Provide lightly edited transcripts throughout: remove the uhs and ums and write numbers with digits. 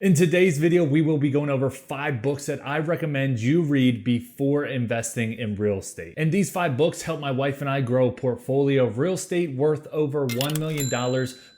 In today's video, we will be going over 5 books that I recommend you read before investing in real estate. And these 5 books helped my wife and I grow a portfolio of real estate worth over $1 million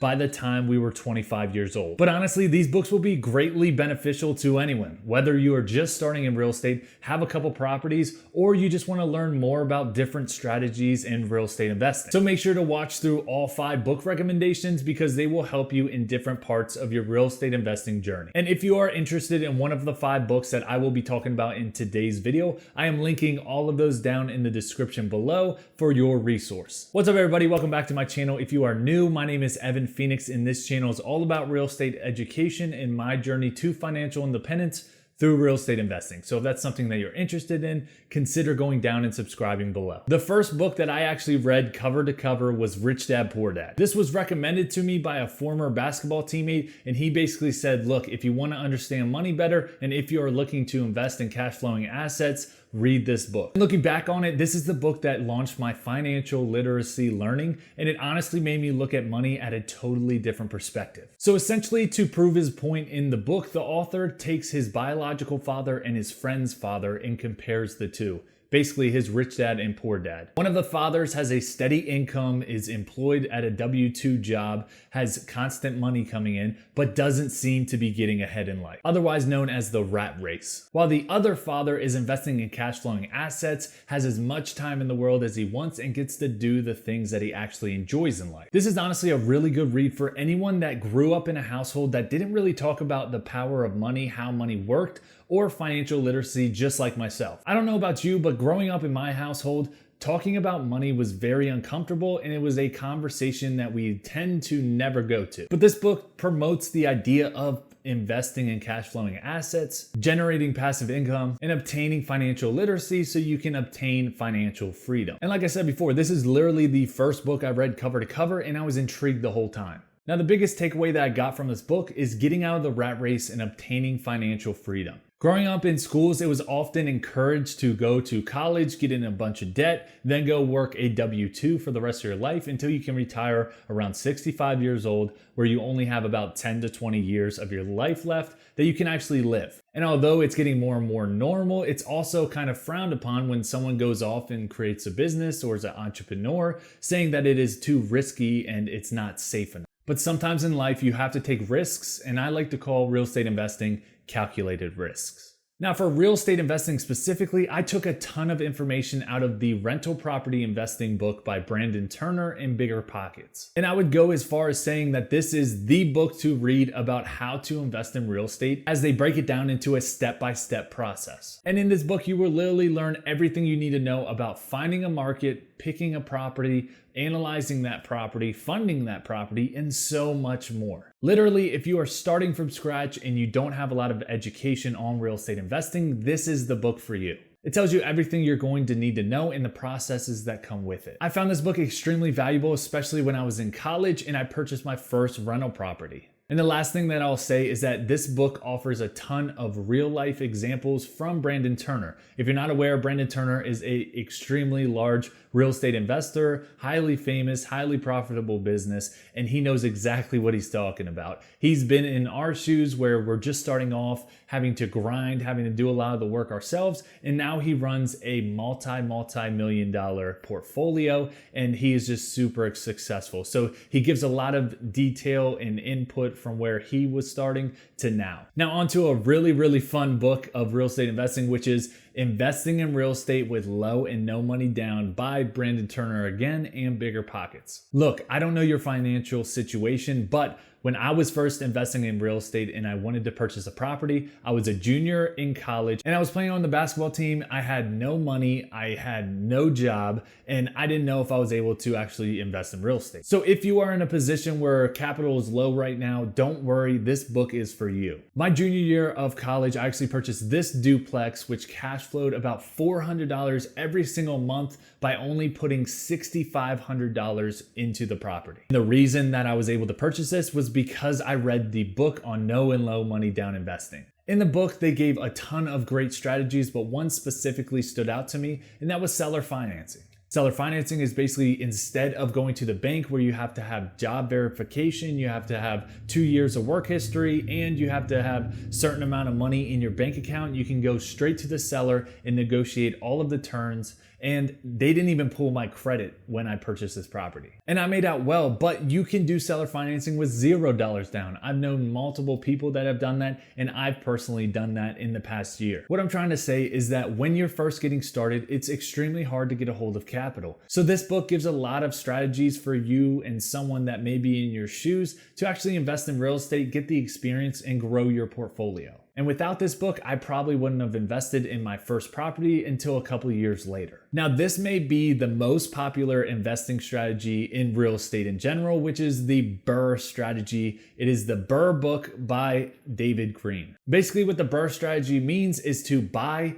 by the time we were 25 years old. But honestly, these books will be greatly beneficial to anyone, whether you are just starting in real estate, have a couple properties, or you just want to learn more about different strategies in real estate investing. So make sure to watch through all 5 book recommendations because they will help you in different parts of your real estate investing journey. And if you are interested in one of the 5 books that I will be talking about in today's video, I am linking all of those down in the description below for your resource. What's up, everybody? Welcome back to my channel. If you are new, my name is Evan Phoenix, and this channel is all about real estate education and my journey to financial independence through real estate investing. So if that's something that you're interested in, consider going down and subscribing below. The first book that I actually read cover to cover was Rich Dad Poor Dad. This was recommended to me by a former basketball teammate, and he basically said, look, if you want to understand money better, and if you are looking to invest in cash flowing assets, read this book. Looking back on it, this is the book that launched my financial literacy learning, and it honestly made me look at money at a totally different perspective. So essentially, to prove his point in the book, the author takes his biological father and his friend's father and compares the two. Basically his rich dad and poor dad. One of the fathers has a steady income, is employed at a W-2 job, has constant money coming in, but doesn't seem to be getting ahead in life, otherwise known as the rat race. While the other father is investing in cash flowing assets, has as much time in the world as he wants, and gets to do the things that he actually enjoys in life. This is honestly a really good read for anyone that grew up in a household that didn't really talk about the power of money, how money worked, or financial literacy, just like myself. I don't know about you, but growing up in my household, talking about money was very uncomfortable, and it was a conversation that we tend to never go to. But this book promotes the idea of investing in cash flowing assets, generating passive income, and obtaining financial literacy so you can obtain financial freedom. And like I said before, this is literally the first book I read cover to cover, and I was intrigued the whole time. Now, the biggest takeaway that I got from this book is getting out of the rat race and obtaining financial freedom. Growing up in schools, it was often encouraged to go to college, get in a bunch of debt, then go work a W-2 for the rest of your life until you can retire around 65 years old, where you only have about 10 to 20 years of your life left that you can actually live. And although it's getting more and more normal, it's also kind of frowned upon when someone goes off and creates a business or is an entrepreneur, saying that it is too risky and it's not safe enough. But sometimes in life, you have to take risks, and I like to call real estate investing calculated risks. Now, for real estate investing specifically, I took a ton of information out of the rental property investing book by Brandon Turner and BRRRR. And I would go as far as saying that this is the book to read about how to invest in real estate, as they break it down into a step-by-step process. And in this book, you will literally learn everything you need to know about finding a market, picking a property, analyzing that property, funding that property, and so much more. Literally, if you are starting from scratch and you don't have a lot of education on real estate investing, this is the book for you. It tells you everything you're going to need to know and the processes that come with it. I found this book extremely valuable, especially when I was in college and I purchased my first rental property. And the last thing that I'll say is that this book offers a ton of real life examples from Brandon Turner. If you're not aware, Brandon Turner is an extremely large real estate investor, highly famous, highly profitable business, and he knows exactly what he's talking about. He's been in our shoes where we're just starting off, having to grind, having to do a lot of the work ourselves, and now he runs a multi-million dollar portfolio, and he is just super successful. So he gives a lot of detail and input from where he was starting to now. Now onto a really fun book of real estate investing, which is Investing in Real Estate with Low and No Money Down by Brandon Turner again and Bigger Pockets. Look, I don't know your financial situation, but when I was first investing in real estate and I wanted to purchase a property, I was a junior in college and I was playing on the basketball team. I had no money, I had no job, and I didn't know if I was able to actually invest in real estate. So if you are in a position where capital is low right now, don't worry, this book is for you. My junior year of college, I actually purchased this duplex, which cash flowed about $400 every single month by only putting $6,500 into the property. And the reason that I was able to purchase this was because I read the book on no and low money down investing. In the book, they gave a ton of great strategies, but one specifically stood out to me, and that was seller financing. Seller financing is basically, instead of going to the bank where you have to have job verification, you have to have 2 years of work history, and you have to have a certain amount of money in your bank account, you can go straight to the seller and negotiate all of the terms. And they didn't even pull my credit when I purchased this property. And I made out well, but you can do seller financing with $0 down. I've known multiple people that have done that, and I've personally done that in the past year. What I'm trying to say is that when you're first getting started, it's extremely hard to get a hold of capital. So this book gives a lot of strategies for you and someone that may be in your shoes to actually invest in real estate, get the experience, and grow your portfolio. And without this book, I probably wouldn't have invested in my first property until a couple of years later. Now, this may be the most popular investing strategy in real estate in general, which is the BRRRR Strategy. It is the BRRRR book by David Green. Basically, what the BRRRR Strategy means is to buy,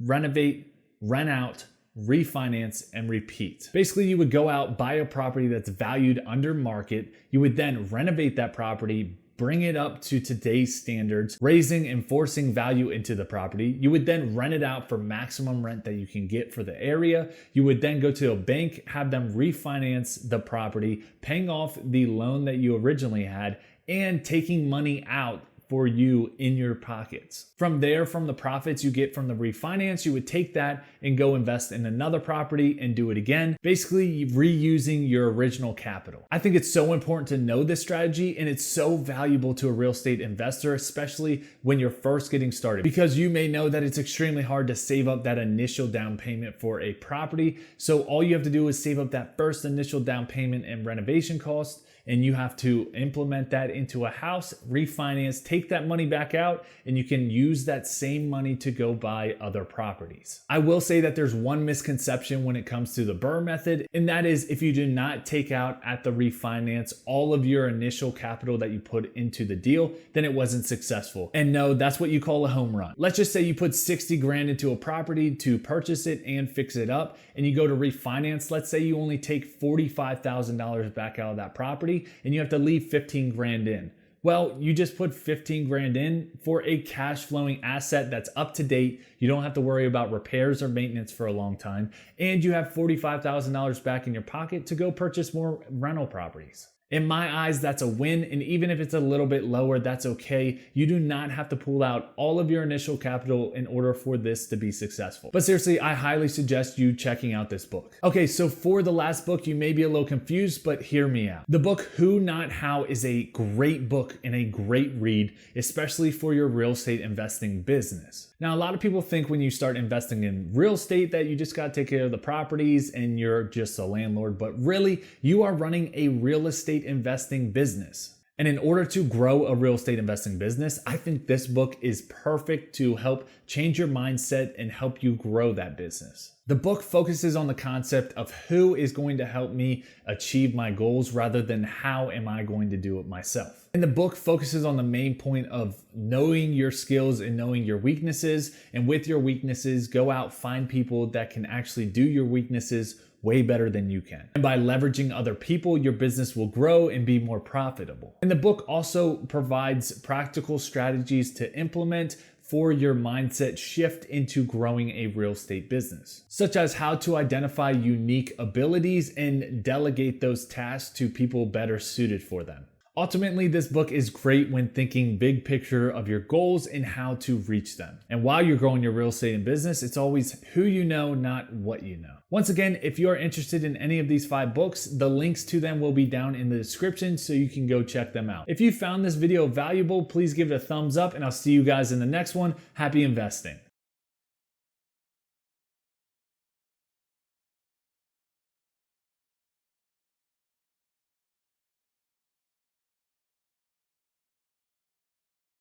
renovate, rent out, refinance, and repeat. Basically, you would go out, buy a property that's valued under market. You would then renovate that property, bring it up to today's standards, raising and forcing value into the property. You would then rent it out for maximum rent that you can get for the area. You would then go to a bank, have them refinance the property, paying off the loan that you originally had, and taking money out for you in your pockets. From there, from the profits you get from the refinance, you would take that and go invest in another property and do it again, basically reusing your original capital. I think it's so important to know this strategy, and it's so valuable to a real estate investor, especially when you're first getting started, because you may know that it's extremely hard to save up that initial down payment for a property. So all you have to do is save up that first initial down payment and renovation cost, and you have to implement that into a house, refinance, take that money back out, and you can use that same money to go buy other properties. I will say that there's one misconception when it comes to the BRRRR method, and that is if you do not take out at the refinance all of your initial capital that you put into the deal, then it wasn't successful. And no, that's what you call a home run. Let's just say you put 60 grand into a property to purchase it and fix it up, and you go to refinance. Let's say you only take $45,000 back out of that property, and you have to leave 15 grand in. Well, you just put 15 grand in for a cash flowing asset that's up to date. You don't have to worry about repairs or maintenance for a long time. And you have $45,000 back in your pocket to go purchase more rental properties. In my eyes, that's a win, and even if it's a little bit lower, that's okay. You do not have to pull out all of your initial capital in order for this to be successful. But seriously, I highly suggest you checking out this book. Okay, so for the last book, you may be a little confused, but hear me out. The book Who Not How is a great book and a great read, especially for your real estate investing business. Now, a lot of people think when you start investing in real estate that you just got to take care of the properties and you're just a landlord, but really you are running a real estate investing business. And in order to grow a real estate investing business, I think this book is perfect to help change your mindset and help you grow that business. The book focuses on the concept of who is going to help me achieve my goals rather than how am I going to do it myself. And the book focuses on the main point of knowing your skills and knowing your weaknesses. And with your weaknesses, go out, find people that can actually do your weaknesses way better than you can. And by leveraging other people, your business will grow and be more profitable. And the book also provides practical strategies to implement for your mindset shift into growing a real estate business, such as how to identify unique abilities and delegate those tasks to people better suited for them. Ultimately, this book is great when thinking big picture of your goals and how to reach them. And while you're growing your real estate and business, it's always who you know, not what you know. Once again, if you are interested in any of these 5 books, the links to them will be down in the description so you can go check them out. If you found this video valuable, please give it a thumbs up and I'll see you guys in the next one. Happy investing.